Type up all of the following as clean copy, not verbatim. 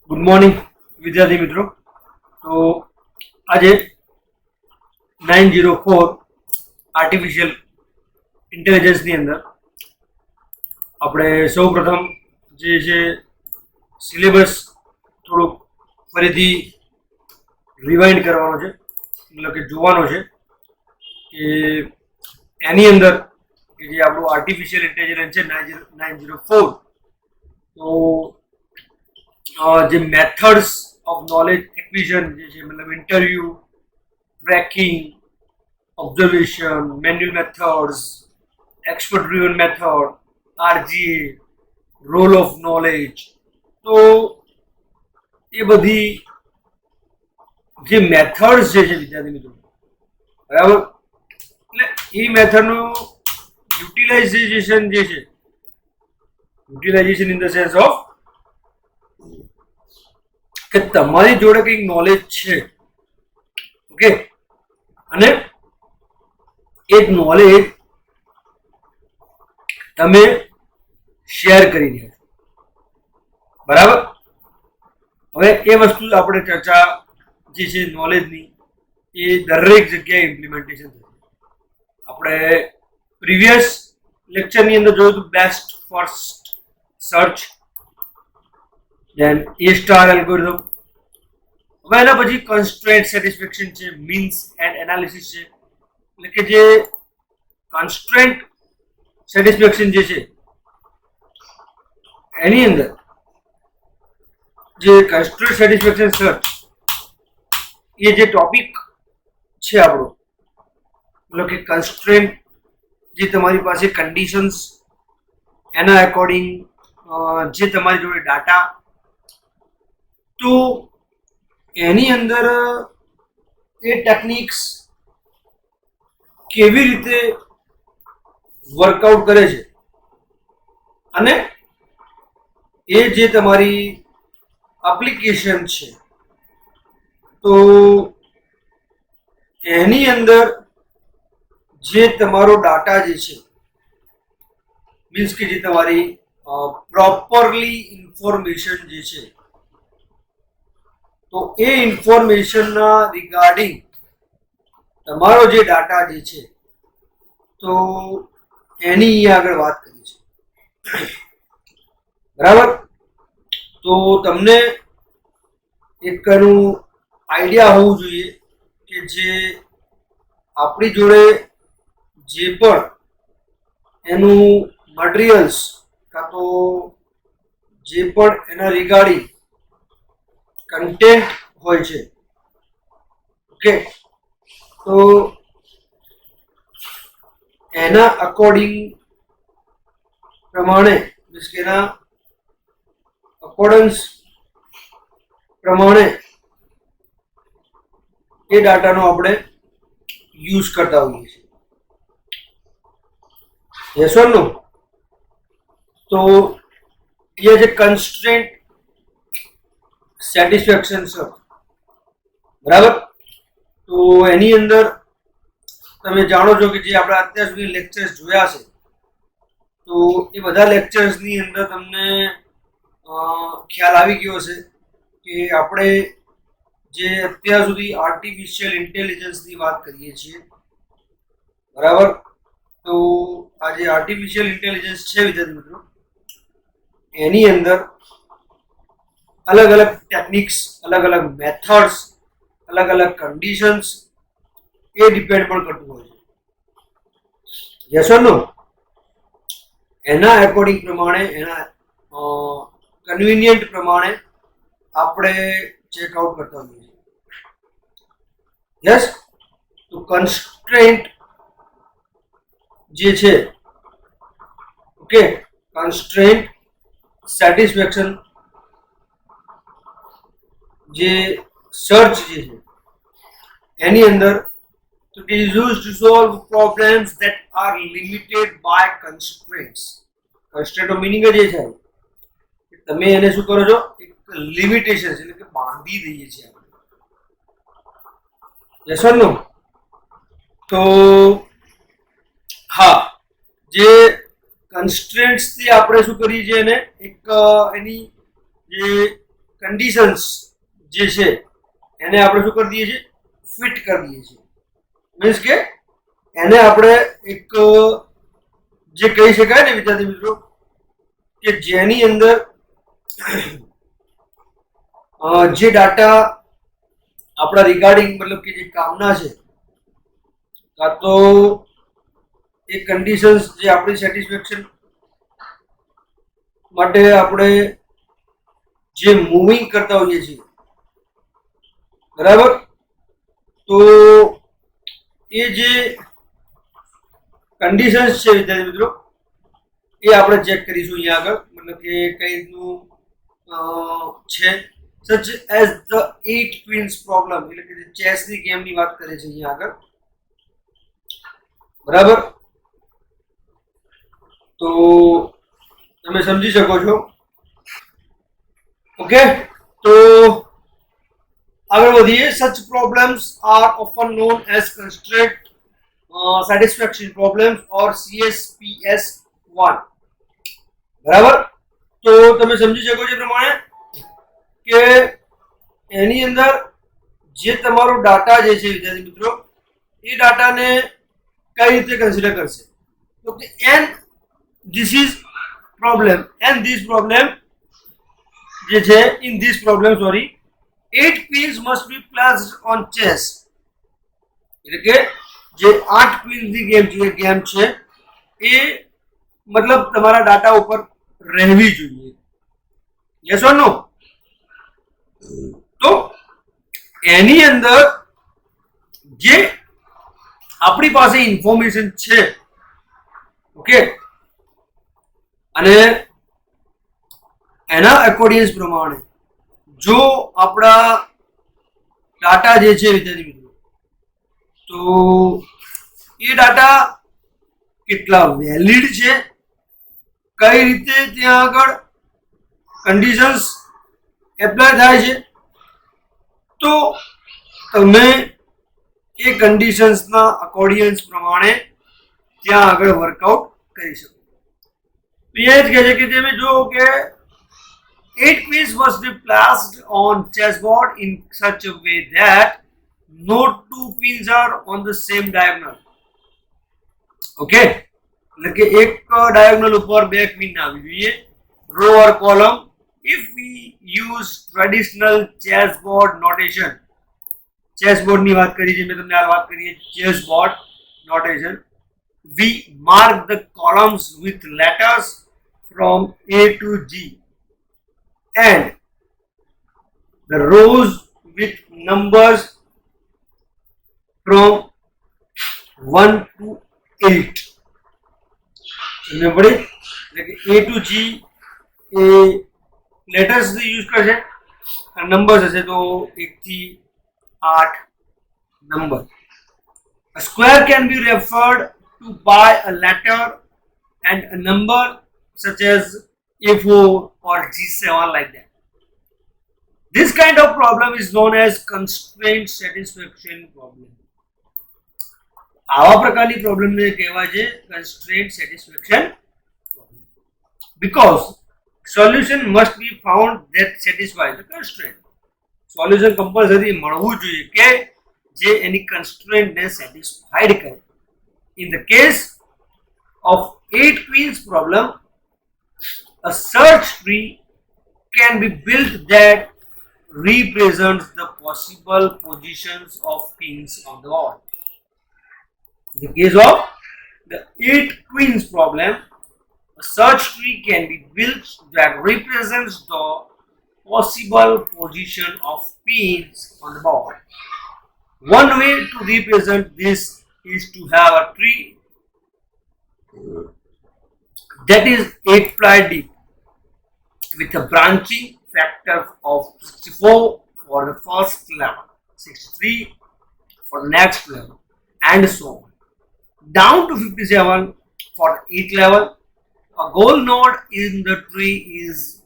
Good morning વિદ્યાર્થી મિત્રો. તો આજે 904 આર્ટિફિશિયલ ઇન્ટેલિજન્સની અંદર આપણે સૌ પ્રથમ જે છે સિલેબસ થોડુંક ફરીથી રિવાઇન્ડ કરવાનો છે, મતલબ કે જોવાનો છે કે એની અંદર કે જે આપણું આર્ટિફિશિયલ ઇન્ટેલિજન્સ છે 904, તો જે મેથડ્સ ઓફ નોલેજ એક્વિઝન જે છે, મતલબ interview, tracking, observation, manual methods, expert driven method, RGA, role of knowledge, તો એ બધી જે મેથડ્સ જે છે વિદ્યાર્થી મિત્રો, બરાબર, એટલે એ મેથડનું યુટિલાઇઝેશન જે છે, utilization in the sense of કે તમારી જોડે કંઈક નોલેજ છે, ઓકે, અને એ નોલેજ તમે શેર કરી રહ્યા છો, બરાબર. હવે એ વસ્તુ આપણે ચર્ચા જે છે નોલેજની, એ દરેક જગ્યાએ ઇમ્પ્લિમેન્ટેશન થશે. આપણે પ્રીવિયસ લેક્ચરની અંદર જોયું હતું best first search, then A star algorithm. હવે એના પછી કન્સ્ટ્રેન્ટ સેટિસ્ફેક્શન છે, મીન્સ એન્ડ એનાલિસિસ છે. એટલે કે જે કન્સ્ટ્રેન્ટ સેટિસ્ફેક્શન જે છે એની અંદર જે કન્સ્ટ્રેન્ટ સેટિસ્ફેક્શન સર્ચ, એ જે ટોપિક છે આપણો, મતલબ કે કન્સ્ટ્રેન્ટ જે તમારી પાસે કન્ડિશન્સ, એના એકોર્ડિંગ જે તમારી જોડે ડાટા, તો એની અંદર એ ટેકનિક્સ કેવી રીતે વર્કઆઉટ કરે છે, અને એ જે તમારી એપ્લિકેશન છે, તો એની અંદર જે તમારો ડાટા જે છે, મીન્સ કે જે તમારી પ્રોપરલી ઇન્ફોર્મેશન જે છે, તો એ ઇન્ફોર્મેશનના રિગાર્ડિંગ તમારો જે ડાટા જે છે, તો એની આગળ વાત કરી છે, બરાબર. તો તમને એકનું આઈડિયા હોવું જોઈએ કે જે આપણી જોડે જે પણ એનું મટીરિયલ્સ કાં તો જે પણ એના રિગાર્ડિંગ કન્ટેન્ટ હોય છે, ઓકે, તો એના અકોર્ડિંગ પ્રમાણે, મીન્સ કે એના અકોર્ડન્સ પ્રમાણે એ ડાટાનો આપણે યુઝ કરતા હોઈએ છીએ. Yes or no? તો એ જે કન્સ્ટ્રેન્ટ સેટિસ્ફેક્શન છે, બરાબર. તો એની અંદર તમે જાણો છો કે જે આપણે અત્યાર સુધી લેક્ચર્સ જોયા છે, તો એ બધા લેક્ચર્સની અંદર તમને ખ્યાલ આવી ગયો હશે કે આપણે જે અત્યાર સુધી આર્ટિફિશિયલ ઇન્ટેલિજન્સની વાત કરીએ છીએ, બરાબર. તો આ જે આર્ટિફિશિયલ ઇન્ટેલિજન્સ છે વિદ્યાર્થી મિત્રો, એની અંદર અલગ અલગ ટેકનિક્સ, અલગ અલગ મેથડ્સ, અલગ અલગ કન્ડિશન્સ, એ ડિપેન્ડ પણ કરતું હોય છે. યસ ઓર નો? એના એકોર્ડિંગ પ્રમાણે, એના કન્વિનિયન્ટ પ્રમાણે આપણે ચેકઆઉટ કરતા હોઈએ છીએ. યસ. તો કન્સ્ટ્રેન્ટ જે છે, ઓકે, કન્સ્ટ્રેન્ટ સેટિસ્ફેક્શન જે સર્ચ જે છે એની અંદર, તો it is used to solve problems that are limited by constraints. constraint નો મીનિંગ જ એ છે કે તમે એને શું કરો છો, એક લિમિટેશન એટલે કે બાંધી દઈએ છીએ આપણે. Yes or no? તો હા, જે કન્સ્ટ્રેન્ટ્સ થી આપણે શું કરીએ છીએ, એને એક એની જે કન્ડિશન્સ જે છે એને આપણે શું કરી દઈએ છીએ, ફિટ કરી દઈએ છીએ. મીન્સ કે એને આપણે એક જે કહી શકાય ને વિદ્યાર્થી મિત્રો કે જેની અંદર જે ડાટા આપણા રિગાર્ડિંગ મતલબ કે જે કામના છે કાં તો એ કન્ડિશન્સ જે આપણી સેટિસ્ફેક્શન માટે આપણે જે મૂવિંગ કરતા હોઈએ છીએ, બરાબર, તો એ જે કન્ડિશન્સ છે વિદ્યાર્થી મિત્રો એ આપણે ચેક કરીશું અહીંયા આગળ, મતલબ કે કઈ રીતનું છે. Such as the 8 Queens problem, એટલે કે ચેસની ગેમની વાત કરે છે અહીંયા આગળ, બરાબર. તો તમે સમજી શકો છો. ઓકે, તો આગળ વધીએ. Such problems are often known as constraint satisfaction problems or CSPS1. બરાબર. તો તમે સમજી શકો છો પ્રમાણે કે એની અંદર જે તમારો ડાટા જે છે વિદ્યાર્થી મિત્રો એ ડાટાને કઈ રીતે કન્સિડર કરશે, તો કે and this is problem and this problem જે છે in this problem 8 queens must be placed on chess. એટલે કે જે 8 ક્વીન્સ ની ગેમ છે એ મતલબ તમારા ડાટા ઉપર રહેવી જોઈએ. Yes or no? તો એની અંદર જે આપણી પાસે ઇન્ફોર્મેશન છે, ઓકે, અને એના અકોર્ડિંગ પ્રમાણે જો આપણા ડાટા જે છે વિદ્યાર્થી મિત્રો તો એ ડાટા કેટલા વેલિડ છે, કઈ રીતે ત્યાં આગળ કન્ડિશન્સ એપ્લાય થાય છે, તો તમે એ કન્ડિશન્સના અકોર્ડિંગ પ્રમાણે ત્યાં આગળ વર્કઆઉટ કરી શકો. તો એ જ કહે છે કે તમે જો કે 8 queens must be placed on chessboard in such a way that no 2 queens are on the same diagonal. Okay, એટલે કે એક ડાયગોનલ ઉપર બે ક્વીન આવી જોઈએ, row or column. If we use traditional chessboard notation, chessboard ની વાત કરી છે મેં તમને આ વાત કરી chessboard notation, we mark the columns with letters from A to G and the rows with numbers from 1 to 8. સમજ પડી? એટલે કે A to G A letters use કરશે અને નંબર્સ હશે તો 1 થી 8 number. A square can be referred to by a letter and a number such as A4 or G7 like that. This kind of problem is known as constraint satisfaction problem. આવા પ્રકારની પ્રોબ્લેમને કહેવાય છે constraint satisfaction problem. Because solution must be found that satisfies the constraint. Solution compulsory મળવું જોઈએ કે જે એની constraint ને satisfied કરે. In the case of 8 queens problem, a search tree can be built that represents the possible positions of queens on the board. In the case of the 8 queens problem, a search tree can be built that represents the possible position of queens on the board. One way to represent this is to have a tree that is 8 ply deep with a branching factor of 64 for the first level, 63 for the next level, and so on, down to 57 for the 8th level. A goal node in the tree is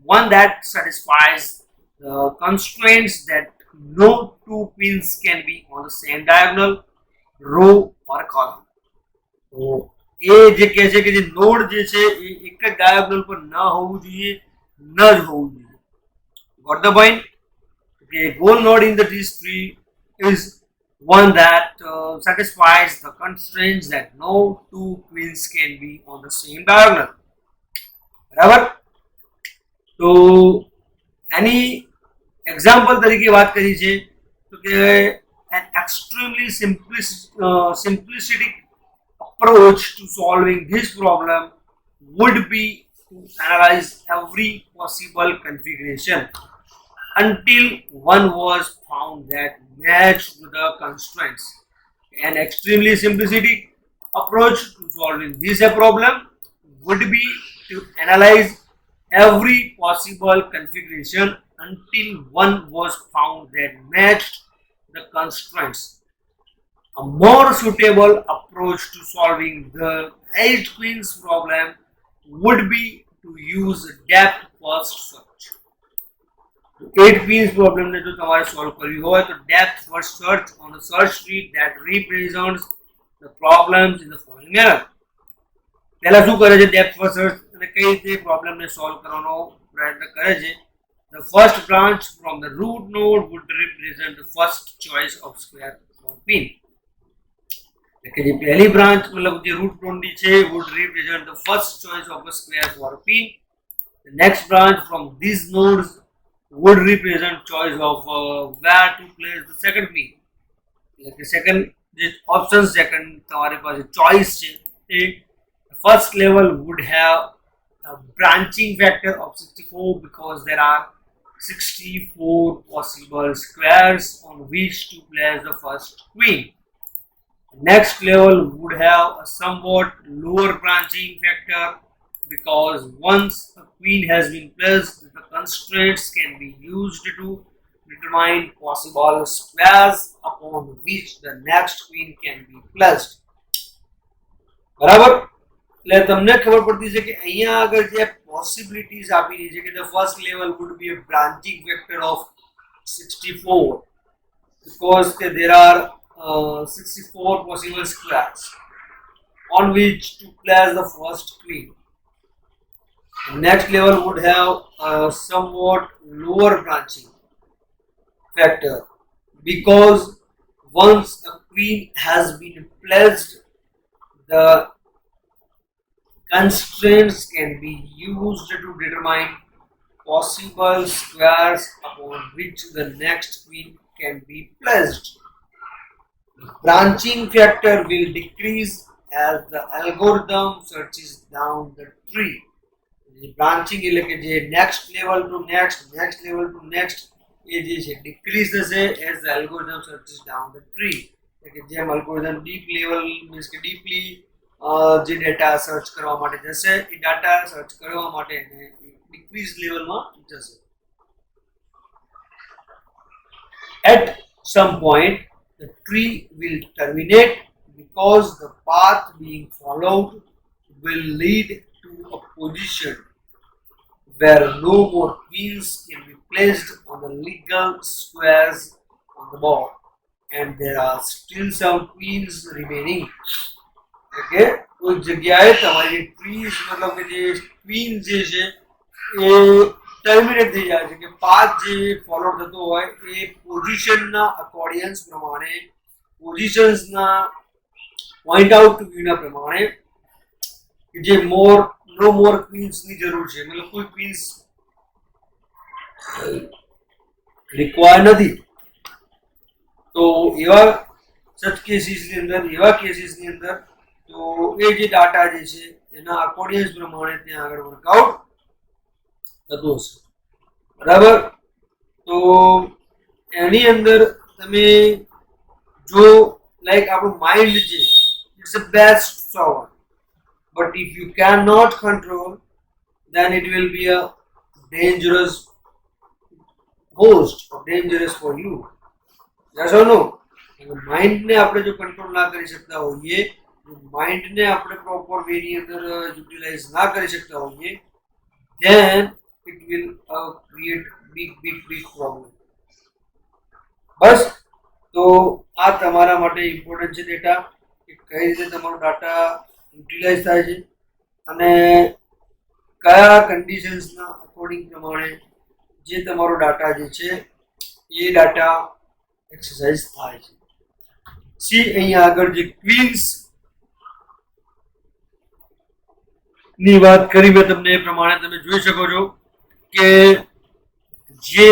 one that satisfies the constraints that no 2 pins can be on the same diagonal, row or column. તો એ જે કહે છે કે જે node જે છે એ એક જ ડાયાગોનલ પર ન હોવું જોઈએ, ન જ હોવું જોઈએ. Got the point? Okay, goal node in the this tree is one that satisfies the constraints that no two queens can be on the same diagonal. बराबर? तो એની એક્ઝામ્પલ તરીકે વાત કરી છે તો કે an extremely simplistic approach to solving this problem would be to analyze every possible configuration until one was found that matched with the constraints. An extremely simplistic approach to solving this problem would be to analyze every possible configuration until one was found that matched the constraints. A more suitable approach to solving the 8 queens problem would be to use depth first search. 8 queens problem ने जो तुम्हारे solve करनी हो तो depth first search on a search tree that represents the problems in the following manner. पहला શું કરે છે depth first search અને કઈ રીતે problem ને solve કરવાનો પ્રયત્ન કરે છે. The first branch from the root node would represent the first choice of square for pin. એટલે જે પહેલી બ્રાન્ચ મતલબ જે રૂટ નોડ ની છે would represent the first choice of a square for a pin. The next branch from these nodes would represent choice of where to place the second pin. એટલે કે second જે options second તમારી પાસે choice છે એ first level would have a branching factor of 64 because there are 64 possible squares on which to place the first queen. The next level would have a somewhat lower branching factor because once a queen has been placed, the constraints can be used to determine possible squares upon which the next queen can be placed. બરાબર? એટલે તમને ખબર પડતી છે કે અહીંયા આગળ જે possibilities આપેલી છે કે the first level would be a branching factor of 64 because there are 64 possible squares on which to place the first queen. The next level would have a somewhat lower branching factor because once a queen has been placed, the constraints can be used to determine possible squares upon which the next queen can be placed. The branching factor will decrease as the algorithm searches down the tree. The branching એટલે કે જે next level to next level to next એ જે છે decrease થશે as the algorithm searches down the tree. એટલે કે જેમ algorithm deep level means કે deeply જે ડેટા સર્ચ કરવા માટે જશે એ ડેટા સર્ચ કરવા માટે એને ડિક્રીઝ લેવલમાં જશે. At some point the tree will terminate because the path being followed will lead to a position where no more queens can be placed on the legal squares on the board and there are still some queens remaining. કે કોઈ જગ્યાએ તમારી trees મતલબ કે જે queen જે છે એ terminate થઈ જાય છે કે પાથ જે ફોલો થતો હોય એ પોઝિશનના અકોર્ડિયન્સ પ્રમાણે પોઝિશન્સના પોઈન્ટ આઉટ વ્યૂના પ્રમાણે કે જે નો મોર ક્વીન્સની જરૂર છે મતલબ કોઈ ક્વીન્સ રિક્વાયર નથી તો એવા સચ કેસીસની અંદર એવા કેસીસની અંદર તો એ જે ડાટા જે છે એના અકોર્ડિયન્સ પ્રમાણે ત્યાં આગળ વર્કઆઉટ થતું હશે. બરાબર? તો એની અંદર તમે જો લાઈક આપણું માઇન્ડ છે it's a best server but if you cannot control then it will be a dangerous host or dangerous for you. Yes or no? Mind ને આપણે જો કંટ્રોલ ના કરી શકતા હોઈએ માઇન્ડ ને આપણે પ્રોપર વે ની અંદર યુટિલાઇઝ ના કરી શકતા હોઈએ then it will create big problem. બસ તો આ તમારા માટે ઇમ્પોર્ટન્ટ છે ડેટા કે કઈ રીતે તમારો ડાટા યુટિલાઇઝ થાય છે અને કયા કન્ડિશન્સના અકોર્ડિંગ પ્રમાણે જે તમારો ડાટા જે છે એ ડાટા એક્સરસાઇઝ થાય છે. સી અહીંયા આગળ જે ક્વીન્સ ની વાત કરી મેં તમને એ પ્રમાણે તમે જોઈ શકો છો કે જે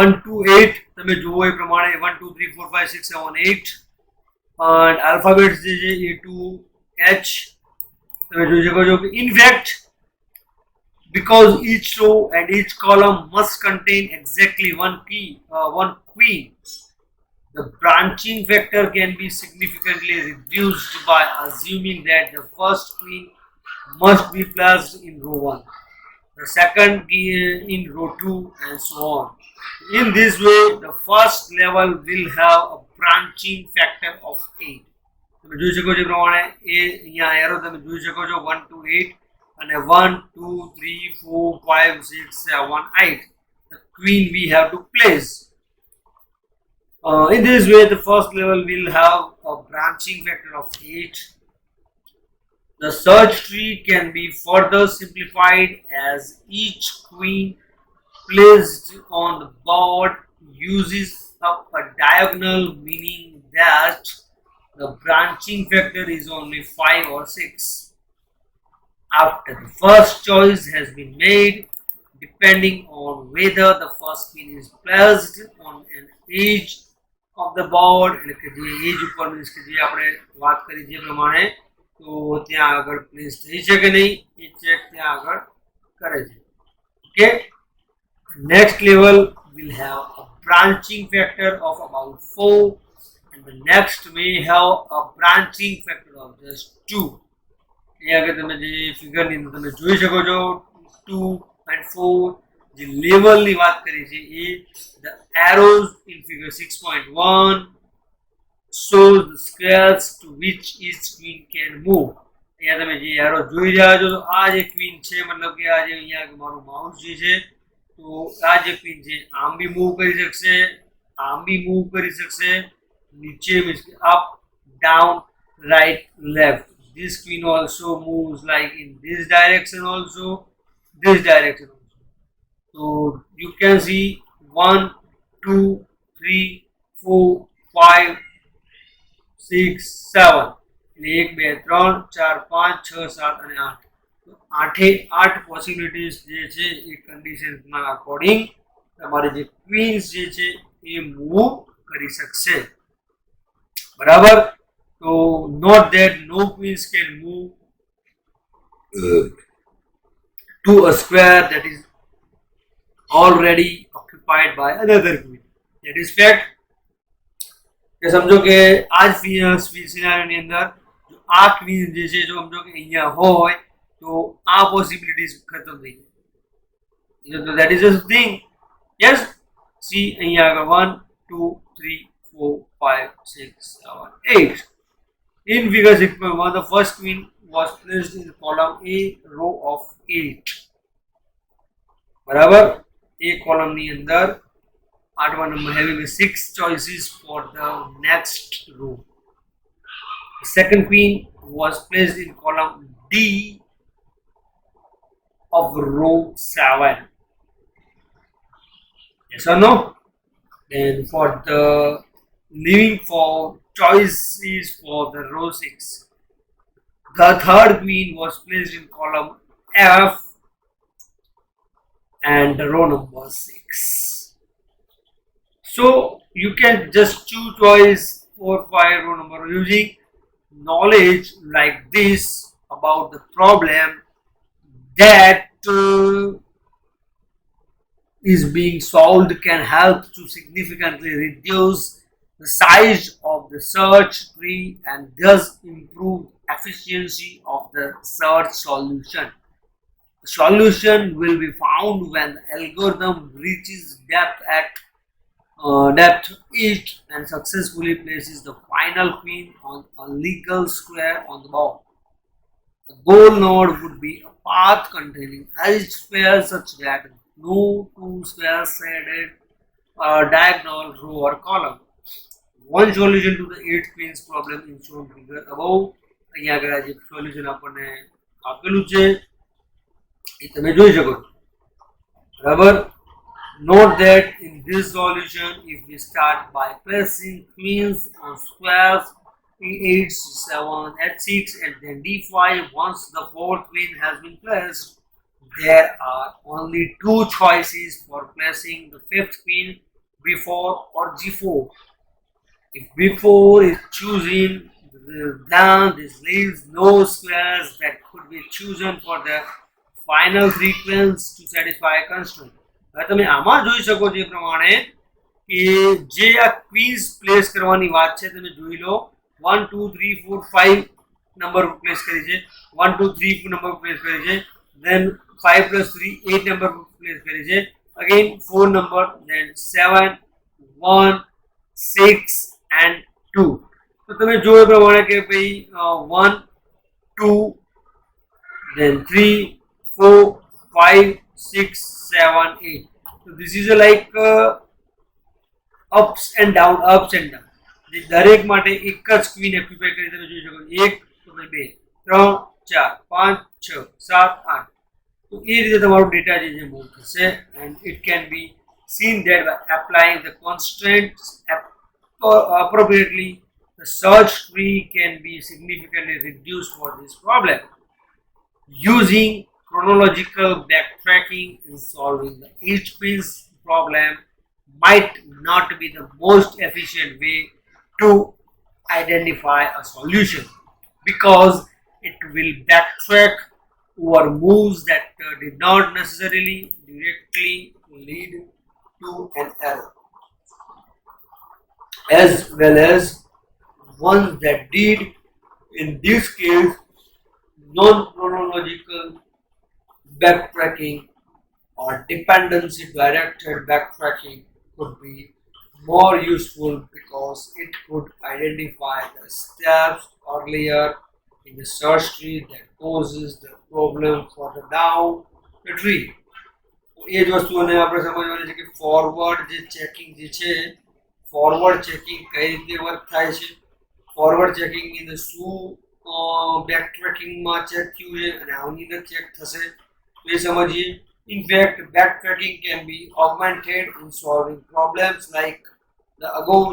1 to 8 તમે જુઓ એ પ્રમાણે 1 2 3 4 5 6 7 8 and alphabets જે છે A to H તમે જોઈ શકો છો કે in fact because each row and each column must contain exactly one queen, the branching factor can be significantly reduced by assuming that the first queen must be placed in row 1, the second in row 2 and so on. In this way, the first level will have a branching factor of 8. તમે જોઈ શકો છો પ્રમાણે એ અહીંયા arrow તમે જોઈ શકો છો 1 to 8 અને 1 2 3 4 5 6 7 8 the queen we have to place. In this way, the first level will have a branching factor of 8. The search tree can be further simplified as each queen placed on the board uses up a diagonal, meaning that the branching factor is only 5 or 6. After the first choice has been made, depending on whether the first queen is placed on an edge of the board, એટલે કે જે એજ ઉપર means કે જે આપણે વાત કરી જે પ્રમાણે તો ત્યાં આગળ પ્લેસ થઈ છે કે નહીં એ ચેક ત્યાં આગળ કરે છે. Okay, next level will have a branching factor of about 4 and the next may have a branching factor of just 2. અહીંયા આગળ તમે જે ફિગરની અંદર તમે જોઈ શકો છો 2 and 4 જે લેવલની વાત કરી છે એ the arrows in figure 6.1 shows the squares to which each queen can move. અહીંયા તમે જે એરો જોઈ રહ્યા છો તો આ જે ક્વીન છે મતલબ કે આ જે અહીંયા મારું માઉસ જે છે તો આ જે ક્વીન છે આમ બી મૂવ કરી શકશે આમ બી મૂવ કરી શકશે નીચે મીન્સ કે up down right left. This queen also moves like in this direction also, this direction also. So you can see 1 2 3 4 5 6 7 1 2 3 4 5 6 7 અને 8 તો 8 પોસિબિલિટીઝ જે છે એ કન્ડિશન્સના અકોર્ડિંગ તમારે જે ક્વીન્સ જે છે એ મૂવ કરી શકશે. બરાબર, so note that no queens can move to a square that is already occupied by another queen. That is fact. કે સમજો કે આ જ સિનારીઓની અંદર જો આ ક્વીન જે છે જો સમજો કે અહીંયા હોય તો આ પોસિબિલિટીઝ ખતમ થઈ જાય. That is the thing. Yes, see અહીંયા આગળ 1 2 3 4 5 6 7 8. In figure 6.1, the first queen was placed in column A, row of 8. बराबर, A column ની અંદર 8th number having 6 choices for the next row. The second queen was placed in column D of row 7. Yes or no? Then for the leaving for choices for the row 6. The third queen was placed in column F and the row number 6. So you can just choose choice 4 5 row number using knowledge like this about the problem that is being solved can help to significantly reduce the size of the search tree and thus improve efficiency of the search solution. The solution will be found when the algorithm reaches depth 8 and successfully places the final queen on a legal square on the board. The goal node would be a path containing 8 squares such that no two squares shaded diagonal row or column. One solution to the 8 queens problem in shown figure above. અહીંયા આગળ જે solution આપણને આપેલું છે એ તમે જોઈ શકો છો. બરાબર. Note that in this solution, if we start by placing queens on squares e8, c7, h6 and then d5, once the fourth queen has been placed, there are only two choices for placing the fifth queen, b4 or g4. If b4 is chosen, then this leaves no squares that could be chosen for the final sequence to satisfy a constraint. હવે તમે આમાં જોઈ શકો છો એ પ્રમાણે કે જે આ ક્વીન્સ પ્લેસ કરવાની વાત છે તમે જોઈ લો 1 2 3 4 5 નંબર પ્લેસ કરી છે 1 2 3 નંબર પ્લેસ કરી છે then 5 plus 3 8 નંબર પ્લેસ કરી છે again 4 નંબર then 7 1 6 and 2. તો તમે જો એ પ્રમાણે કે ભાઈ 1 2 then 3 4 5 6 7 8. So this is a like ups and down જે દરેક માટે એક જ ક્વીન ઓક્યુપાય કરી તમે જોઈ શકો 1 તો 2 3 4 5 6 7 8. તો એ રીતે તમારો ડેટા જે મૂવ થશે and it can be seen that by applying the constraints appropriately, the search tree can be significantly reduced for this problem. Using chronological backtracking in solving the each queen's problem might not be the most efficient way to identify a solution because it will backtrack over moves that did not necessarily directly lead to an error, as well as ones that did. In this case, non-chronological backtracking or dependency directed backtracking could be more useful because it could identify the steps earlier in the search tree that causes the problem for the down the tree. એ જ વસ્તુઓને આપણે સમજવાની છે કે forward જે checking જે છે forward checking કઈ રીતે વર્ક થાય છે ફોરવર્ડ ચેકિંગ ની અંદર શું બેક ટ્રેકિંગમાં ચેક થયું છે અને આની અંદર ચેક થશે તો એ સમજીએ. In fact, backtracking can be augmented in solving problems like the above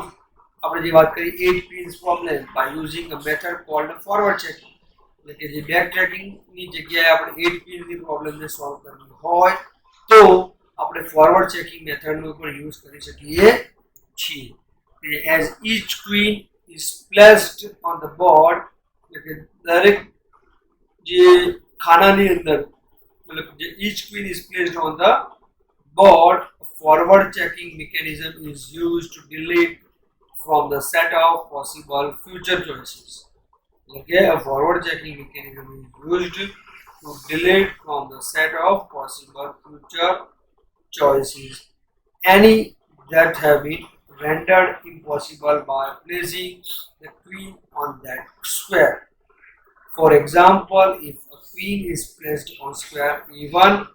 આપણે જે વાત કરી 8 pins problem by using a method called forward checking. એટલે કે જે backtracking ની જગ્યાએ આપણે 8 pins ની પ્રોબ્લેમ ને સોલ્વ કરવી હોય તો આપણે forward checking મેથડ નો પણ યુઝ કરી શકીએ છીએ. As each queen is placed on the board, એટલે કે દરેક જે ખાનાની અંદર each queen is placed on the board, a forward checking mechanism is used to delete from the set of possible future choices. Okay, a forward checking mechanism is used to delete from the set of possible future choices any that have been rendered impossible by placing the queen on that square. For example, if a queen is placed on square E1,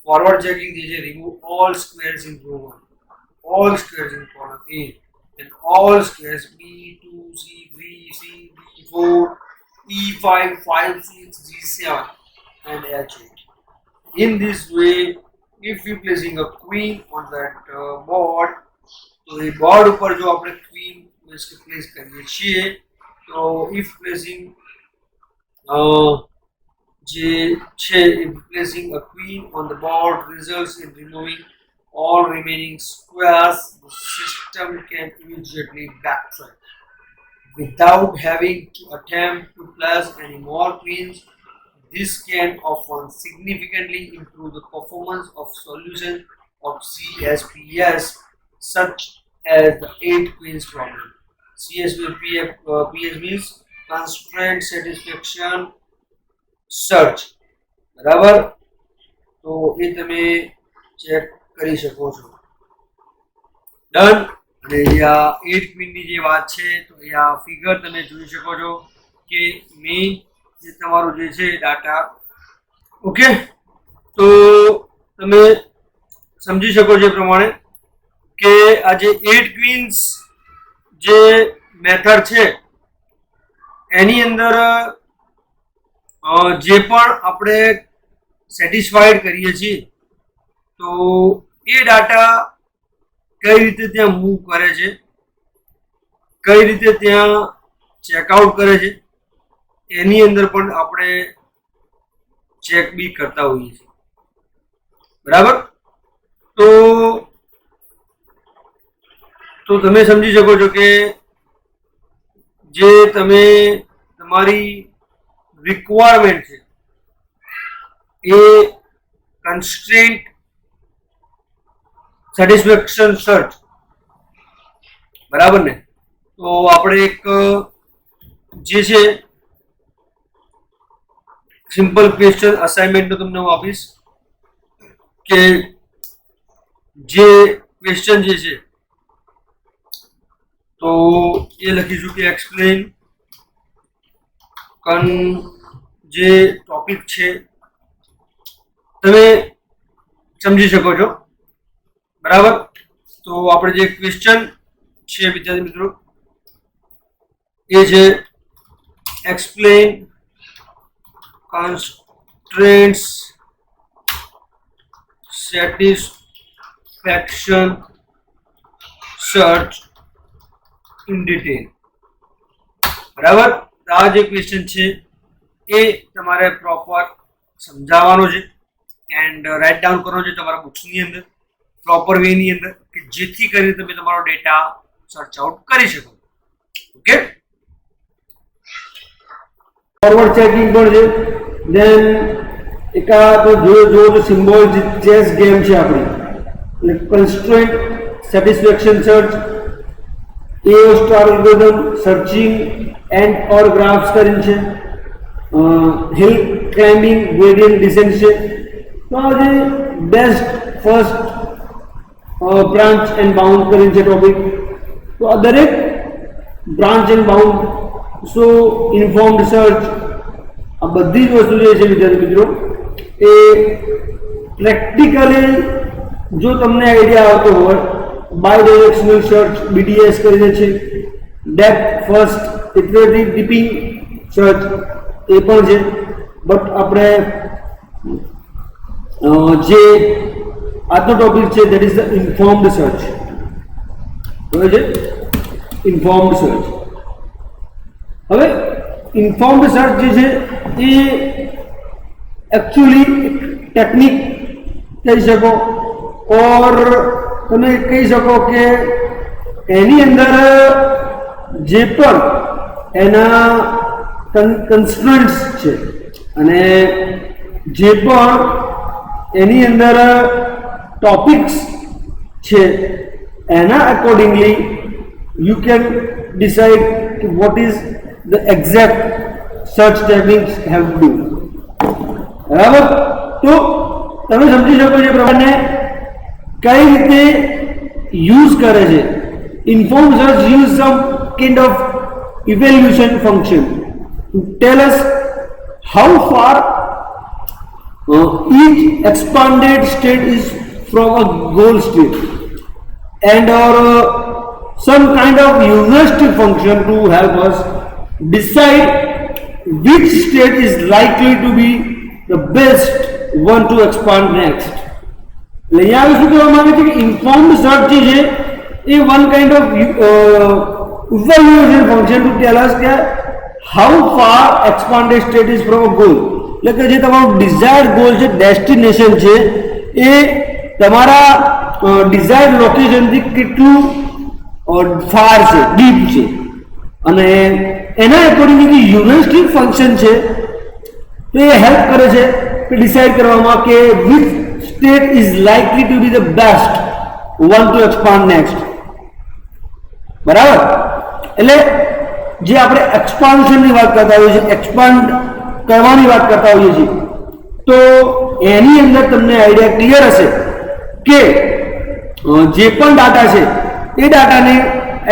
forward checking is remove all squares in row 1, all squares in column A, and all squares B2, C3, C4, E5, 5, 6, G7, and H8. In this way, if we placing a queen on that board, तो ये board ऊपर जो अपने queen इसके place करिए चाहिए तो if placing placing a queen on the board results in removing all remaining squares, the system can immediately backtrack without having to attempt to place any more queens. This can often significantly improve the performance of solutions of CSPS, such as the 8 queens problem. CSPS means constraint satisfaction search. બરાબર તો એ તમે check કરી શકો છો. Done. અને અહીંયા 8 ક્વીનની જે વાત છે તો અહીંયા ફિગર તમે જોઈ શકો છો કે મેઇન જે તમારું જે છે ડાટા ઓકે તો તમે સમજી શકો છો એ પ્રમાણે કે આ જે 8 ક્વીન્સ જે મેથડ છે એની અંદર જે પણ આપણે સેટિસ્ફાઈડ કરીએ છીએ તો એ ડાટા કઈ રીતે ત્યાં મૂવ કરે છે, કઈ રીતે ત્યાં ચેકઆઉટ કરે છે, એની અંદર પણ આપણે ચેક બી કરતા હોઈએ છીએ. બરાબર. તો તમે સમજી શકો છો કે જે તમે તમારી રિક્વાયરમેન્ટ છે એ કન્સ્ટ્રેન્ટ સેટિસ્ફેક્શન સર્ચ, બરાબર ને. તો આપણે એક જે છે સિમ્પલ ક્વેશ્ચન અસાઇનમેન્ટ તમને હું આપીશ કે જે ક્વેશ્ચન જે છે તો એ લખીશું કે એક્સપ્લેન જે ટોપિક છે તમે સમજી શકો છો. બરાબર. તો આપણે જે ક્વેશ્ચન છે વિદ્યાર્થી મિત્રો એ છે explain constraints satisfaction search in detail. બરાબર. આ જે ક્વેશ્ચન છે એ તમારે પ્રોપર સમજાવવાનો છે એન્ડ રાઇટ ડાઉન કરવાનો છે તમારા બુક્સની અંદર પ્રોપર વેની અંદર કે જેથી કરીને તમે તમારો ડેટા સર્ચ આઉટ કરી શકો. ઓકે. ફોરવર્ડ ચેકિંગ પણ છે. દેન એકાદ જો સિમ્બોલ ચેસ ગેમ છે આપણી, એટલે કન્સ્ટ્રેન્ટ સેટિસ્ફેક્શન સર્ચ, એઓ star algorithm, searching and or graphs કરીને છે, હિલ ક્લાઇમ્બિંગ, ગ્રેડિયન્ટ ડિસેન્ટ છે. તો આ જે best first branch and bound કરીને છે ટોપિક. તો આ દરેક branch and bound so informed search, આ બધી જ વસ્તુ જે છે વિદ્યાર્થી મિત્રો એ પ્રેક્ટિકલી જો તમને આઈડિયા આવતો હોય, બાય ડાયરેક્શનલ સર્ચ BDS કરીને છે, ડેપ્થ ફર્સ્ટ ઇટરેટિવ ડીપિંગ સર્ચ એ પણ છે. બટ આપણે જે આજનો ટોપિક છે that is the informed search. બરાબર છે, ઇન્ફોર્મ્ડ સર્ચ. હવે ઇન્ફોર્મ્ડ સર્ચ જે છે એ એકચ્યુઅલી ટેકનિક કહી શકો ઓર તમે કહી શકો કે એની અંદર જે પણ એના કન્સ્ટ્રેન્ટ્સ છે અને જે પણ એની અંદર ટોપિક્સ છે એના accordingly you can decide what is the exact search techniques have to do. બરાબર. તો તમે સમજી શકો છો પ્રમાણે કઈ રીતે યુઝ કરે છે. Inform search use sum kind of evaluation function to tell us how far each expanded state is from a goal state and or some kind of heuristic function to help us decide which state is likely to be the best one to expand next. અહીંયા શું કહેવામાં આવે છે કે informed search જે છે એ one kind of evaluation function to tell us કે how far expanded state is from a goal. એટલે કે જે તમારું ડિઝાયર્ડ ગોલ છે, ડેસ્ટિનેશન છે, એ તમારા ડિઝાયર્ડ લોકેશનથી કેટલું ફાર છે, ડીપ છે. અને એના એકોર્ડિંગલી હ્યુરિસ્ટિક ફંક્શન છે તો એ હેલ્પ કરે છે કે ડિસાઇડ કરવામાં કે which state is likely to be the best one to expand next. બરાબર. એટલે જે આપણે એક્સપાન્શનની વાત કરતા હોઈએ છીએ, એક્સપાન્ડ કરવાની વાત કરતા હોઈએ છીએ, તો એની અંદર તમને આઈડિયા ક્લિયર હશે કે જે પણ ડાટા છે એ ડાટાને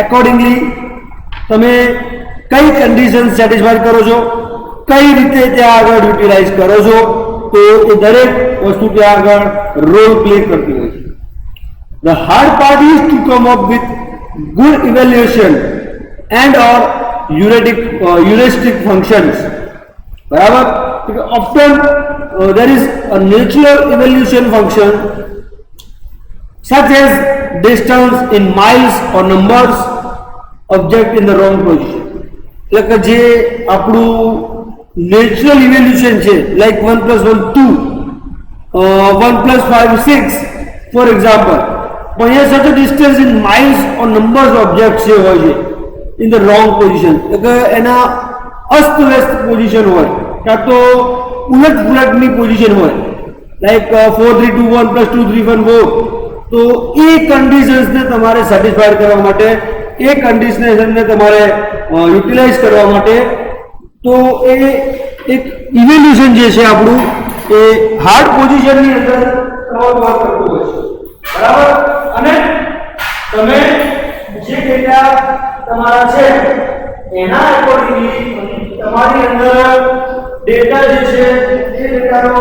એકોર્ડિંગલી તમે કઈ કન્ડિશન સેટિસ્ફાઈડ કરો છો, કઈ રીતે ત્યાં આગળ યુટિલાઇઝ કરો છો, તો એ દરેક વસ્તુ ત્યાં આગળ રોલ પ્લે કરતી હોય છે. The hard part is to come up with good evaluation and or heuristic functions. બરાબર. Often there is a natural evaluation function such as distance in miles or numbers object in the wrong position. એટલે કે જે આપણું natural evaluation છે, like 1 + 1 2, 1 + 5 6 for example, પણ અહીંયા such a distance in miles or numbers object જે હોય છે in the wrong position, એટલે એના અસ્તવ્યસ્ત પોઝિશન હોય, કાં તો ઉલટ પુલટની પોઝિશન હોય, લાઈક 4 3 2 1 + 2 3 1 4. તો એ કન્ડિશન્સને તમારે સેટિસ્ફાઈડ કરવા માટે, એ કન્ડિશનને તમારે યુટિલાઇઝ કરવા માટે, તો એ એક ઇવેલ્યુશન જે છે આપણું એ હાર્ડ પોઝિશનની અંદર તમારું વર્ક કરતું હોય છે, બરાબર. અને તમે જે ડેટા તમારા છે એના એકોર્ડિંગલી તમારી અંદર ડેટા જે છે એ ડેટાનો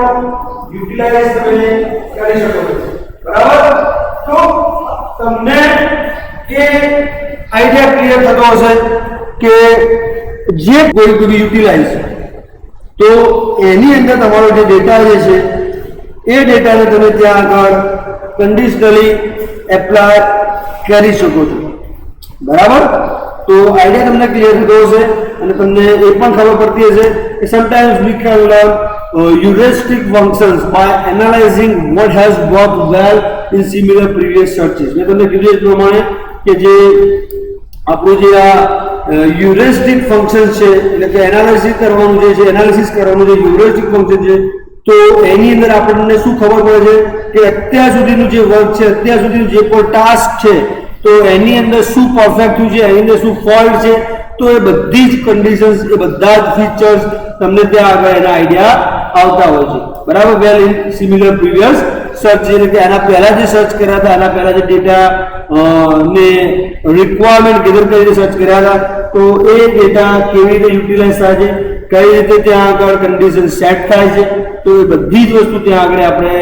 યુટિલાઇઝ તમે કરી શકો છો, બરાબર. તો તમને એ આઈડિયા ક્લિયર થતો હશે કે જે કોઈ બી યુટિલાઇઝ, તો એની અંદર તમારો જે ડેટા જે છે એ ડેટાને તમે ત્યાં આગળ કન્ડિશનલી એપ્લાય કરી શકો છો, બરાબર. તો આઈડિયા તમને ક્લિયર થતો હશે અને તમને એ પણ ખબર પડતી હશે કે sometimes we can learn heuristic functions by analyzing what has worked well in similar previous searches. મેં તમને કીધું એ પ્રમાણે કે જે આપણું જે આ heuristic function છે, એટલે કે એનાલિસિસ કરવાનું જે છે, એનાલિસિસ કરવાનું જે heuristic function છે, તો એની અંદર આપણને શું ખબર પડે છે કે અત્યાર સુધીનું જે વર્ક છે, અત્યાર સુધીનું જે પણ ટાસ્ક છે, તો એની અંદર શું પરફેક્ટ થયું છે, એની અંદર શું ફોલ્ટ છે, તો એ બધી જ કન્ડિશન્સ, એ બધા જ ફીચર્સ તમને ત્યાં આગળ એના આઈડિયા આવતા હોય છે, બરાબર. Well in similar previous search, એટલે કે એના પહેલા જે સર્ચ કર્યા હતા, એના પહેલા જે ડેટા ને રિક્વાયરમેન્ટ ગેધર કરીને સર્ચ કર્યા હતા, તો એ ડેટા કેવી રીતે યુટિલાઇઝ થાય છે, કઈ રીતે ત્યાં આગળ કન્ડિશન સેટ થાય છે, તો એ બધી જ વસ્તુ ત્યાં આગળ આપણે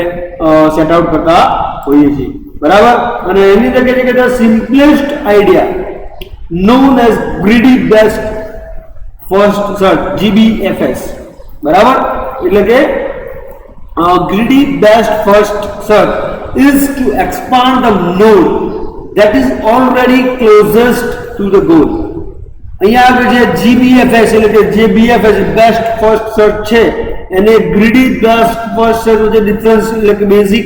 સેટ આઉટ કરતા હોઈએ છીએ, બરાબર. અને એની અંદર કહે છે કે simplest idea known as greedy best first search, GBFS, બરાબર. એટલે કે greedy best first search is to expand the node that is already closest to the goal. અહીંયા આગળ જે GBFS એટલે કે જે BFS બેસ્ટ ફર્સ્ટ સર્ચ છે, એને greedy best first search વચ્ચે ડિફરન્સ, એટલે કે બેઝિક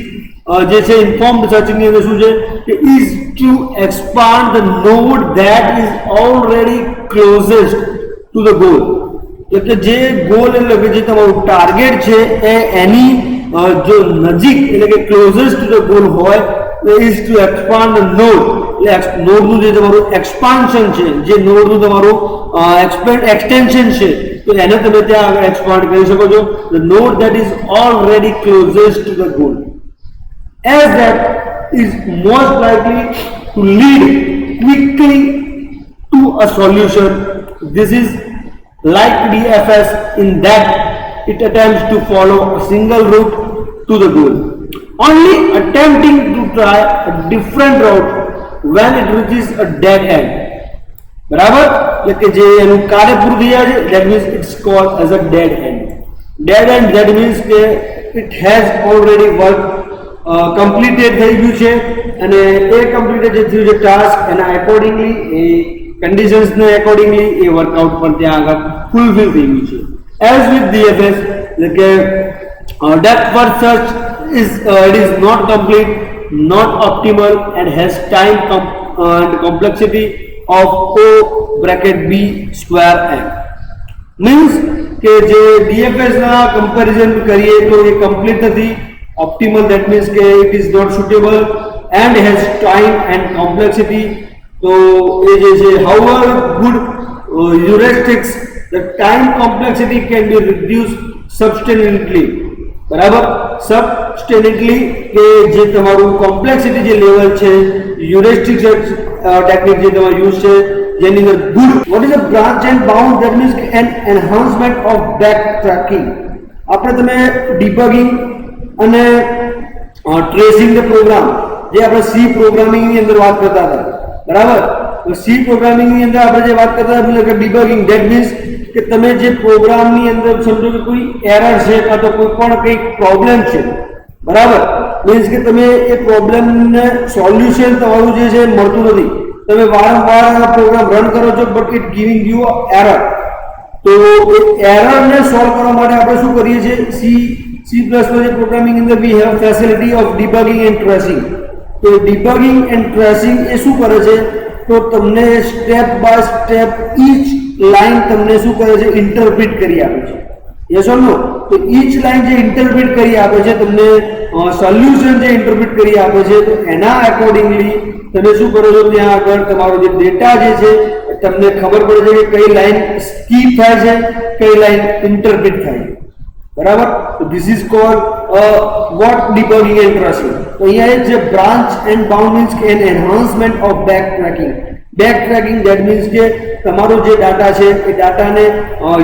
જે છે ઇન્ફોર્મ્ડ સર્ચિંગની અંદર શું છે કે is to expand the node that is already closest to the goal. એટલે જે ગોલ, એટલે કે જે તમારું ટાર્ગેટ છે એ એની જો નજીક, એટલે કે ક્લોઝેસ્ટ ટુ ધ ગોલ હોય, is to expand the node, એટલે નોડનું જે તમારું એક્સપાન્શન છે, જે નોડનું તમારું એક્સટેન્શન છે, તો એને તમે ત્યાં આગળ એક્સપાન્ડ કરી શકો છો. The node that is already closest to the goal, as that is most likely to lead quickly to a solution. This is like DFS in that it attempts to follow a single route to the goal, only attempting to try a different route when it reaches a dead end, બરાબર. એટલે કે જે એનું કાર્ય પૂરું થઈ જાય છે, that means it's called as a dead end. Dead end, that means કે it has already worked, completed થઈ ગયું છે, અને એ કમ્પ્લીટેડ જે થયું છે ટાસ્ક, એના એકોર્ડિંગલી એ કન્ડિશન્સને એકોર્ડિંગલી એ વર્કઆઉટ પણ ત્યાં આગળ ફૂલફિલ થઈ ગયું છે. એઝ વિથ DFS, એટલે કે depth first search it is not complete, not optimal and has time and complexity of O(B²M). Means કે જે DFS ના કમ્પેરિઝન કરીએ તો એ કમ્પ્લીટ નથી, optimal, that means કે it is not suitable, and has time and complexity. તો એ જે છે however good heuristics, the time complexity can be reduced substantially, બરાબર. substantially કે જે તમારું કોમ્પ્લેક્સિટી જે લેવલ છે, heuristic ટેકનિક જે તમારે યુઝ છે, જેની અંદર good, what is a branch and bound, that means an enhancement of backtracking. આપણે તમે debugging અને ટ્રેસિંગ ધ પ્રોગ્રામ, જે આપણે સી પ્રોગ્રામિંગની અંદર વાત કરતા હતા, બરાબર. તો સી પ્રોગ્રામિંગની અંદર આપણે જે વાત કરતા હતા, એટલે કે ડિબગિંગ, ધેટ મીન્સ કે તમે જે પ્રોગ્રામની અંદર સમજો કે કોઈ એરર છે કાં તો કોઈ પણ કંઈક પ્રોબ્લેમ છે, બરાબર, મીન્સ કે તમે એ પ્રોબ્લેમને સોલ્યુશન તમારું જે છે મળતું નથી, તમે વારંવાર પ્રોગ્રામ રન કરો છો but it giving you error. તો એ એરરને સોલ્વ કરવા માટે આપણે શું કરીએ છીએ, C++ પ્રોગ્રામિંગ અંદર we have facility of debugging and tracing. તો ડિબગિંગ એન્ડ ટ્રેસિંગ એ શું કરે છે, તો તમને step by step each line તમને શું કરે છે, ઇન્ટરપ્રિટ કરી આપે છે. Yes or no? તો ઈચ લાઈન જે ઇન્ટરપ્રિટ કરી આપે છે તમને, સોલ્યુશન જે ઇન્ટરપ્રિટ કરી આપે છે, તો એના એકોર્ડિંગલી તમે શું કરો છો, ત્યાં આગળ તમારો જે ડેટા જે છે તમને ખબર પડે છે કે કઈ લાઈન સ્કીપ થાય છે, કઈ લાઈન ઇન્ટરપ્રિટ થાય છે. બરાબર? તો this is called what debugging and tracing. તો અહીંયા એક જે બ્રાન્ચ એન્ડ બાઉન્ડ મીન્સ કે an enhancement of backtracking. Backtracking that means કે તમારો જે ડાટા છે એ ડાટાને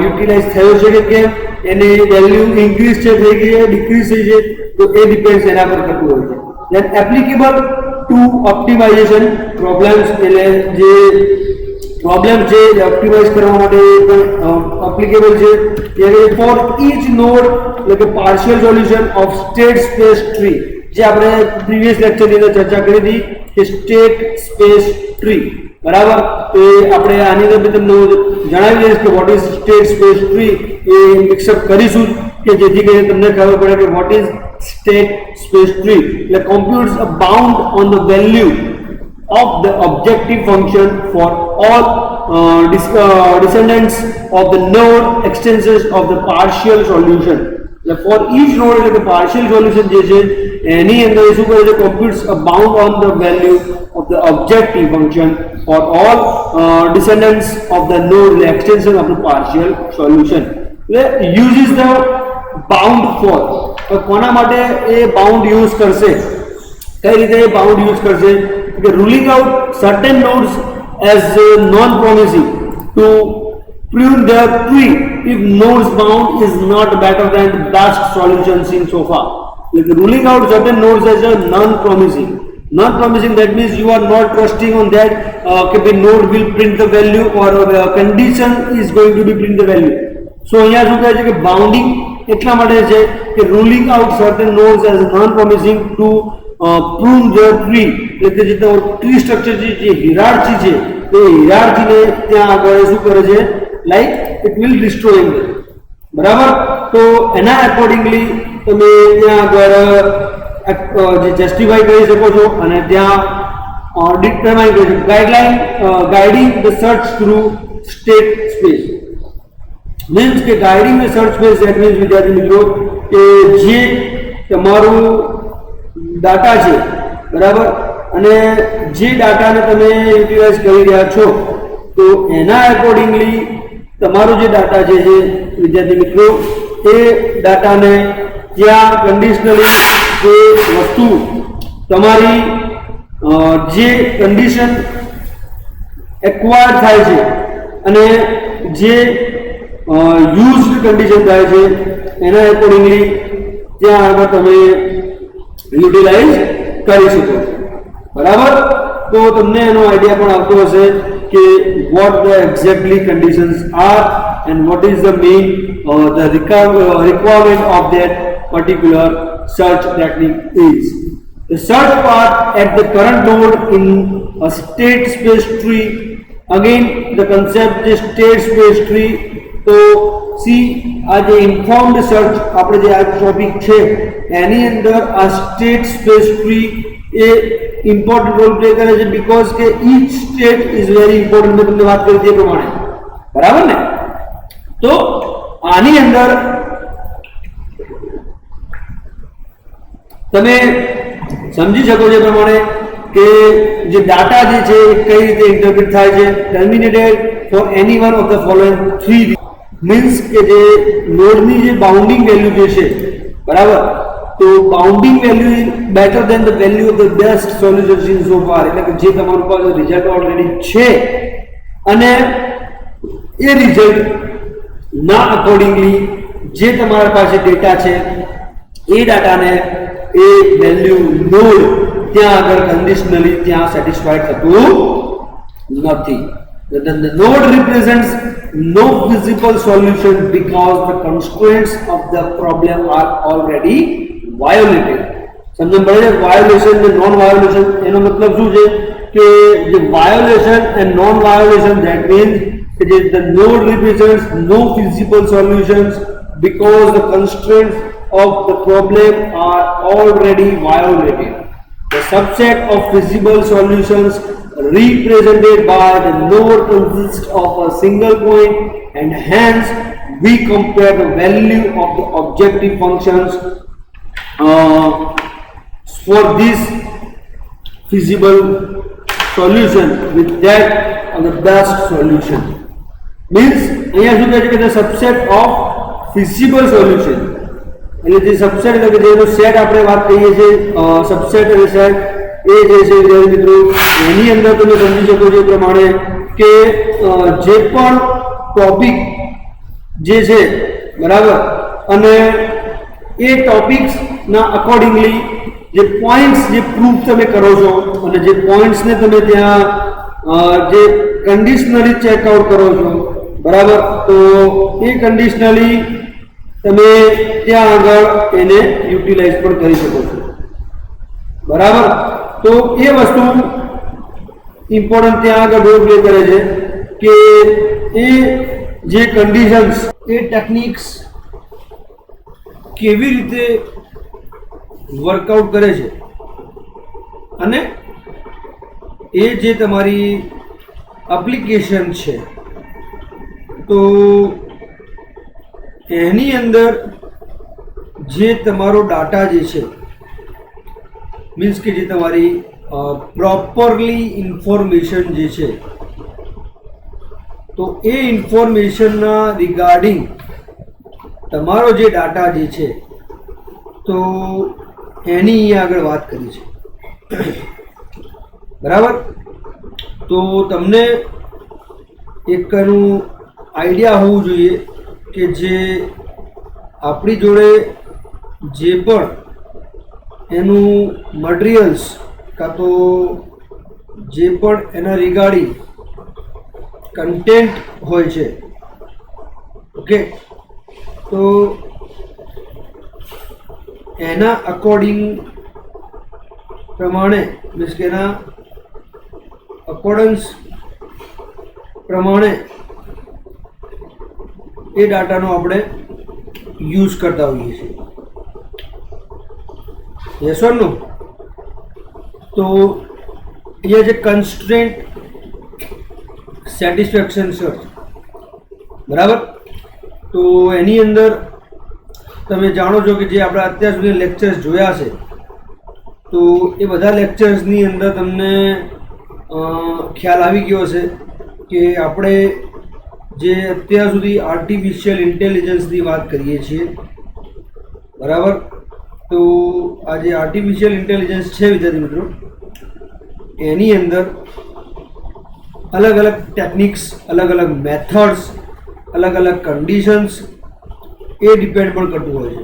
યુટિલાઇઝ થયો છે કે કેમ, એની વેલ્યુ ઇન્ક્રીઝ છે, થઈ ગઈ છે, ડિક્રીઝ થઈ છે, તો એ ડિપેન્ડ્સ એના પર થતું હોય છે. Then applicable to optimization problems, એટલે જે પ્રોબ્લેમ છે એ ઓપ્ટિમાઇઝ કરવા માટે પણ એપ્લિકેબલ છે. એટલે ફોર ઈચ નોડ, એટલે કે partial solution of state space tree, જે આપણે પ્રીવિયસ લેક્ચરની અંદર ચર્ચા કરી હતી કે સ્ટેટ સ્પેસ ટ્રી. બરાબર? તો આપણે આની અંદર તમને જણાવી દઈશ કે what is state space tree, એ મિક્સઅપ કરીશું કે જેથી કરીને તમને ખબર પડે કે what is state space tree. એટલે computes a bound on the value of the objective function for all descendants of the node extensions of the partial solution. For each node, એટલે કે partial solution જે છે એની અંદર શું કરે છે, computes a bound on the value of the objective function for all descendants of the node, the extension of the partial solution. એટલે uses the bound for. કોના માટે એ બાઉન્ડ યુઝ કરશે, કઈ રીતે એ બાઉન્ડ યુઝ કરશે, ruling out certain nodes as non-promising to prune their tree if nodes bound is not better than the best solution seen so far. Like ruling out certain nodes as a non-promising. Non-promising, that means you are not trusting on that the node will print the value or condition is going to be print the value. So અહીંયા શું કહે છે કે bounding એટલા માટે છે કે ruling out certain nodes as non-promising to prune their tree, એટલે જે ટ્રી સ્ટ્રક્ચર છે, જે હિરાર્ચી છે, તે હિરાર્ચીને ત્યાં આગળ શું કરે છે, લાઈક ઇટ વિલ ડિસ્ટ્રોઈંગ ધેમ. બરાબર? તો એના એકોર્ડિંગલી તમે ત્યાં આગળ જે જસ્ટિફાઈ કરી શકો છો અને ત્યાં ડિટરમાઇન કરી શકો. Guideline guiding the search through state space means કે guiding the search space, that means વિદ્યાર્થી મિત્રો કે જે તમારું ડાટા છે, બરાબર, અને જે ડાટાને તમે યુટિલાઇઝ કરી રહ્યા છો તો એના એકોર્ડિંગલી તમારો જે ડાટા છે વિદ્યાર્થી મિત્રો, એ ડાટાને ત્યાં કન્ડિશનલી જે વસ્તુ તમારી જે કન્ડિશન એક્વાયર થાય છે અને જે યુઝડ કન્ડિશન થાય છે એના એકોર્ડિંગલી ત્યાં આગળ તમે યુટિલાઇઝ કરી શકો. બરાબર? તો તમને એનો આઈડિયા પણ આવતો હશે કે what the exactly conditions are and what is the main the requirement of that particular search technique is. The search path at the current node in a state space tree. Again, the concept is state space tree. તો C આ જે informed search આપણે જે આ topic છે એની અંદર આ સ્ટેટ સ્પેસ ટ્રી એ ઇમ્પોર્ટન્ટ રોલ પ્લે કરે છે, બીકોઝ કે each state is very important. મેં તમને વાત કરી તે પ્રમાણે. બરાબર ને? તો આની અંદર તમે સમજી શકો છો પ્રમાણે કે જે ડાટા જે છે એ કઈ રીતે ઇન્ટરપ્રિટ થાય છે. Terminated for any one of the following three means કે જે નોડની જે બાઉન્ડિંગ વેલ્યુ જે છે, બરાબર, તો bounding value is better than the value of the best solution in so far. એટલે કે જે તમારું પાસે રિઝલ્ટ ઓલરેડી છે અને એ રિઝલ્ટ ના અકોર્ડિંગલી જે તમારા પાસે ડેટા છે એ ડાટાને એ વેલ્યુ નોડ ત્યાં આગળ કન્ડિશનલી ત્યાં સેટિસ્ફાઈડ થતું નથી. The node represents no visible solution because the constraints of the problem are already violated. સમજણ પડે છે? વાયોલેશન ને નોન વાયોલેશન, એનો મતલબ શું છે કે જે violation and non violation, that means કે જે the node represents no feasible solutions because the constraints of the problem are already violated. The subset of feasible solutions represented by the node consists of a single point, and hence we compare the value of the objective functions for this feasible solution with that of the best solution. Means અહીંયા શું કહે છે કે the subset of feasible solution, એટલે જે subset એટલે કે જેનો સેટ આપણે વાત કરીએ છીએ, સબસેટ અને સેટ એ જે છે વિદ્યાર્થી મિત્રો, એની અંદર તમે સમજી શકો છો એ પ્રમાણે કે જે પણ ટોપિક જે છે બરાબર, અને એ ટોપિક્સના અકોર્ડિંગલી જે પોઈન્ટ્સ જે પ્રૂફ તમે કરો છો અને જે પોઈન્ટ્સને તમે ત્યાં જે કન્ડિશનલી ચેકઆઉટ કરો છો બરાબર, તો એ કન્ડિશનલી તમે ત્યાં આગળ એને યુટિલાઇઝ પણ કરી શકો છો બરાબર. તો એ વસ્તુ ઇમ્પોર્ટન્ટ ત્યાં આગળ રોલ પ્લે કરે છે કે એ જે કન્ડિશન્સ, એ ટેકનિક્સ કેવી રીતે વર્કઆઉટ કરે છે અને એ જે તમારી એપ્લિકેશન છે તો એની અંદર જે તમારો ડાટા જે છે, મીન્સ કે જે તમારી પ્રોપરલી ઇન્ફોર્મેશન જે છે, તો એ ઇન્ફોર્મેશનના રિગાર્ડિંગ તમારો જે ડાટા જે છે તો એની અહીંયા આગળ વાત કરી છે બરાબર. તો તમને એકનું આઈડિયા હોવું જોઈએ કે જે આપણી જોડે જે પણ એનું મટીરિયલ્સ કાં તો જે પણ એના રિગાર્ડિંગ કન્ટેન્ટ હોય છે, ઓકે, તો એના અકોર્ડિંગ પ્રમાણે, મીન્સ કે એના અકોર્ડન્સ પ્રમાણે એ ડાટાનો આપણે યુઝ કરતા હોઈએ છીએ. Yes or no? તો અહીંયા જે કન્સ્ટ્રેન્ટ સેટિસ્ફેક્શન સર્ચ બરાબર, તો એની અંદર તમે જાણો છો કે જે આપણે અત્યાર સુધી લેક્ચર્સ જોયા છે તો એ બધા લેક્ચર્સની અંદર તમને ખ્યાલ આવી ગયો હશે કે આપણે જે અત્યાર સુધી આર્ટિફિશિયલ ઇન્ટેલિજન્સની વાત કરીએ છીએ બરાબર. તો આ જે આર્ટિફિશિયલ ઇન્ટેલિજન્સ છે વિદ્યાર્થી મિત્રો, એની અંદર અલગ અલગ ટેકનિક્સ, અલગ અલગ મેથડ્સ, અલગ અલગ કન્ડિશન્સ એ ડિપેન્ડ પણ કરતું હોય છે.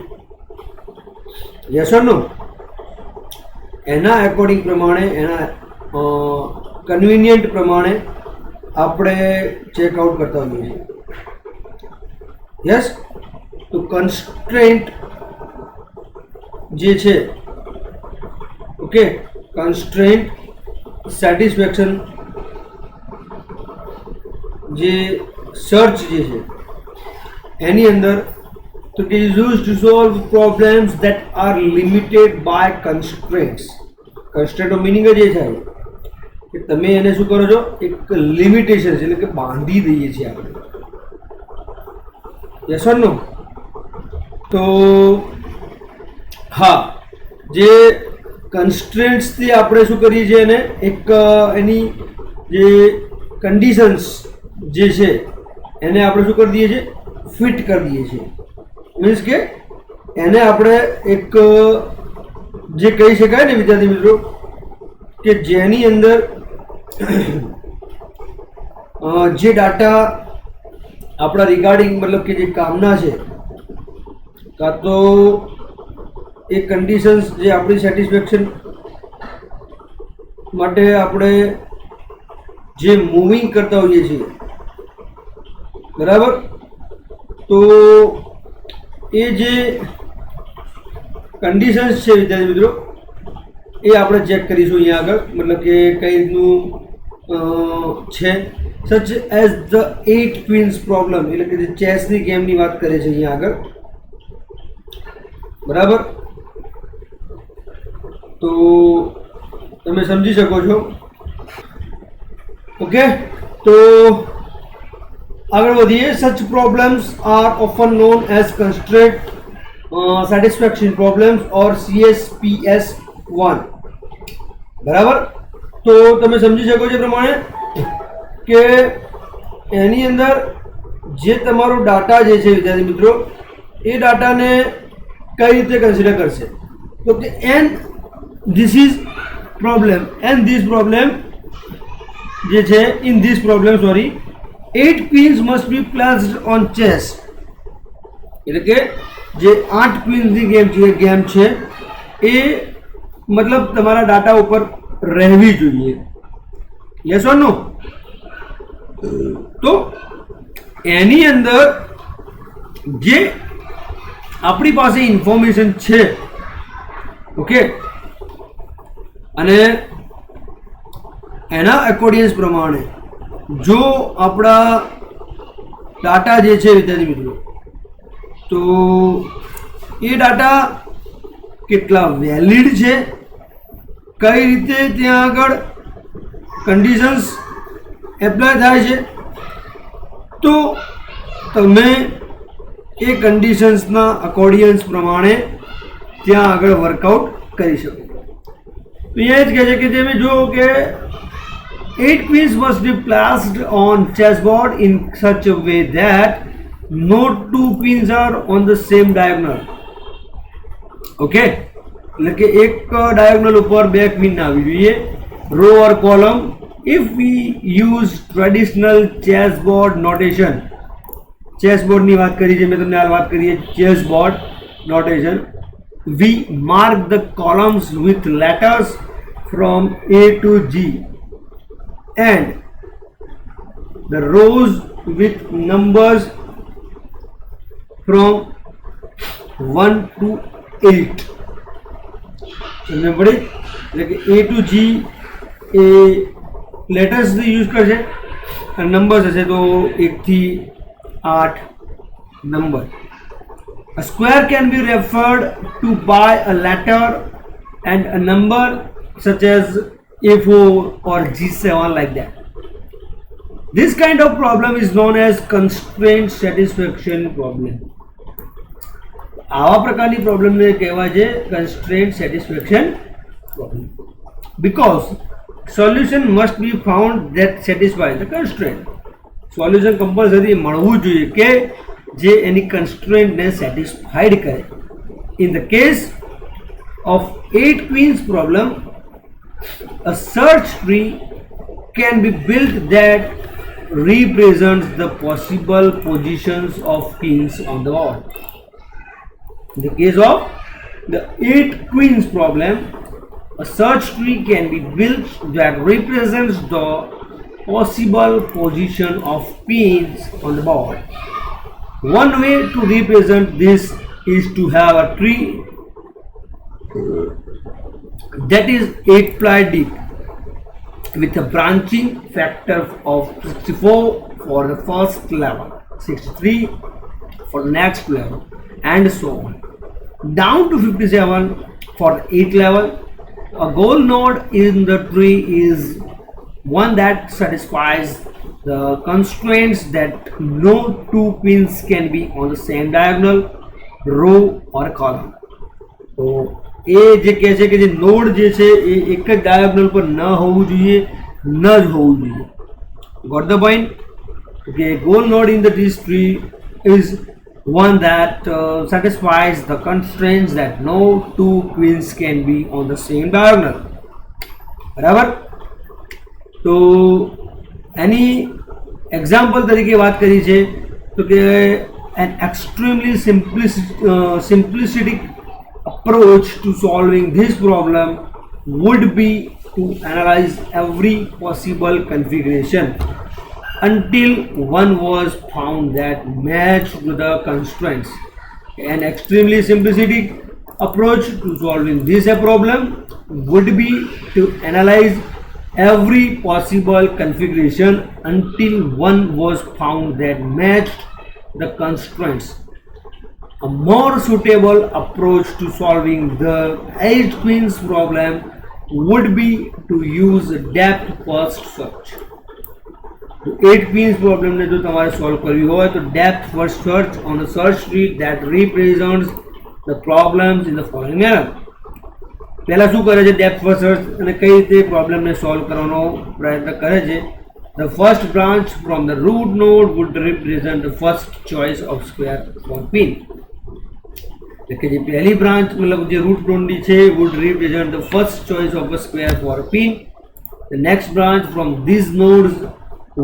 યસ ઓર નો? એના એકોર્ડિંગ પ્રમાણે, એના કન્વિનિયન્ટ પ્રમાણે આપણે ચેકઆઉટ કરતા હોઈએ છીએ. યસ? તો કન્સ્ટ્રેન્ટ જે છે, ઓકે, કન્સ્ટ્રેન્ટ સેટિસ્ફેક્શન જે સર્ચ જે છે એની અંદર તો it is used to solve problems that are limited by constraints. કન્સ્ટ્રેન્ટનો મિનિંગ જ એ થાય કે તમે એને શું કરો છો, એક લિમિટેશન એટલે કે બાંધી દઈએ છીએ આપણે. Yes or no? તો હા, જે કન્સ્ટ્રેન્ટ્સથી આપણે શું કરીએ છીએ એને એક એની જે કન્ડિશન્સ જે છે એને આપણે શું કરી દઈએ છીએ, ફિટ કરી દઈએ છીએ. મીન્સ કે એને આપણે એક જે કહી શકાય ને વિદ્યાર્થી મિત્રો કે જેની અંદર જે ડાટા આપણા રિગાર્ડિંગ મતલબ કે જે કામના છે કાં તો એ કન્ડિશન્સ જે આપણી સેટિસ્ફેક્શન માટે આપણે જે મૂવિંગ કરતા હોઈએ છીએ બરાબર, તો એ જે કન્ડિશન્સ છે વિદ્યાર્થી મિત્રો એ આપણે ચેક કરીશું અહીંયા આગળ, મતલબ કે કઈ રીતનું છે. Such as the 8 Queens problem, એટલે કે જે ચેસની ગેમની વાત કરે છે અહીંયા આગળ, બરાબર. તો તમે સમજી શકો છો. ઓકે, તો આગળ વધીએ. Such problems are often known as constraint satisfaction problems or CSPS1. બરાબર. તો તમે સમજી શકો છો પ્રમાણે કે એની અંદર જે તમારો ડાટા જે છે વિદ્યાર્થી મિત્રો, એ ડાટાને કઈ રીતે કન્સિડર કરશે, તો કે and this is problem and this problem જે છે, in this problem 8 queens must be placed on chess. એટલે કે જે 8 ક્વીન્સની ગેમ છે એ મતલબ તમારા ડાટા ઉપર રહેવી જોઈએ. Yes or no? તો એની અંદર જે આપણી પાસે ઇન્ફોર્મેશન છે, ઓકે, અને એના એકોર્ડિયન્સ પ્રમાણે જો આપણા ડાટા જે છે વિદ્યાર્થી મિત્રો, તો એ ડાટા કેટલા વેલિડ છે, કઈ રીતે ત્યાં આગળ કન્ડિશન્સ એપ્લાય થાય છે, તો તમે એ કન્ડિશન્સના અકોર્ડિયન્સ પ્રમાણે ત્યાં આગળ વર્કઆઉટ કરી શકો. તો અહીંયા જ કહે છે કે તમે જુઓ કે 8 queens must be placed on chessboard in such a way that no 2 queens are on the same diagonal. Okay, એટલે કે એક ડાયગોનલ ઉપર બે ક્વીન ના આવવી જોઈએ, row or column. If we use traditional chessboard notation, chessboard ની વાત કરી છે મેં તમને, આ વાત કરીએ chessboard notation, we mark the columns with letters from A to G and the rows with numbers from 1 to 8. સમજ પડી? એટલે કે A to G A letters use કરશે અને નંબર્સ હશે તો 1 થી 8 number. A square can be referred to by a letter and a number such as A4 or G7 like that. This kind of problem is known as constraint satisfaction problem. આવા પ્રકારની પ્રોબ્લેમને કહેવાય છે constraint satisfaction problem, because solution must be found that satisfies the constraint. Solution compulsory મળવું જોઈએ કે જે એની કન્સ્ટ્રેન્ટને satisfied કરે. In the case of 8 queens problem, a search tree can be built that represents the possible positions of queens on the board. In the case of the 8 queens problem, a search tree can be built that represents the possible position of queens on the board. One way to represent this is to have a tree that is 8 ply deep with a branching factor of 64 for the first level, 63 for the next level, and so on, down to 57 for the 8th level. A goal node in the tree is one that satisfies the constraints that no 2 queens can be on the same diagonal, row or column. તો એ જે કહે છે કે જે node જે છે એ એક જ ડાયગોનલ પર ન હોવું જોઈએ, ન જ હોવું જોઈએ. Got the point? કે goal node in the tree is one that satisfies the constraints that no 2 queens can be on the same diagonal. બરાબર? તો એની એક્ઝામ્પલ તરીકે વાત કરી છે તો કે an extremely simplistic approach to solving this problem would be to analyze every possible configuration until one was found that matched to the constraints. An extremely simplistic approach to solving this problem would be to analyze every possible configuration until one was found that matched the constraints. A more suitable approach to solving the 8 queens problem would be to use depth first search. तो 8 queens problem ने जो तुम्हारे solve करवी हो तो depth first search on a search tree that represents the problems in the following manner. પહેલા શું કરે છે ડેપ્થ ફર્સ્ટ સર્ચ અને કઈ રીતે પ્રોબ્લેમને સોલ્વ કરવાનો પ્રયત્ન કરે છે. The first branch from the root node would represent the first choice of square for pin. એટલે કે જે પહેલી બ્રાન્ચ મતલબ જે રૂટ નોડની છે would represent the first choice of a square for a pin. The next branch from these nodes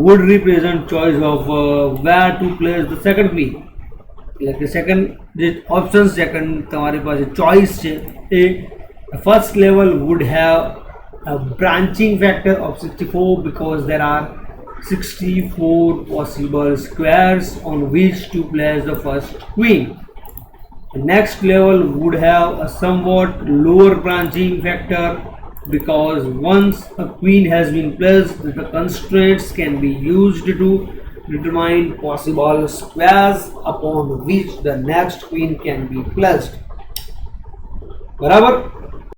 would represent choice of where to place the second pin. એટલે કે સેકન્ડ જે ઓપ્શન સેકન્ડ તમારી પાસે choice છે એ first level would have a branching factor of 64 because there are 64 possible squares on which to place the first queen. The next level would have a somewhat lower branching factor because once a queen has been placed, the constraints can be used to determine possible squares upon which the next queen can be placed. બરાબર.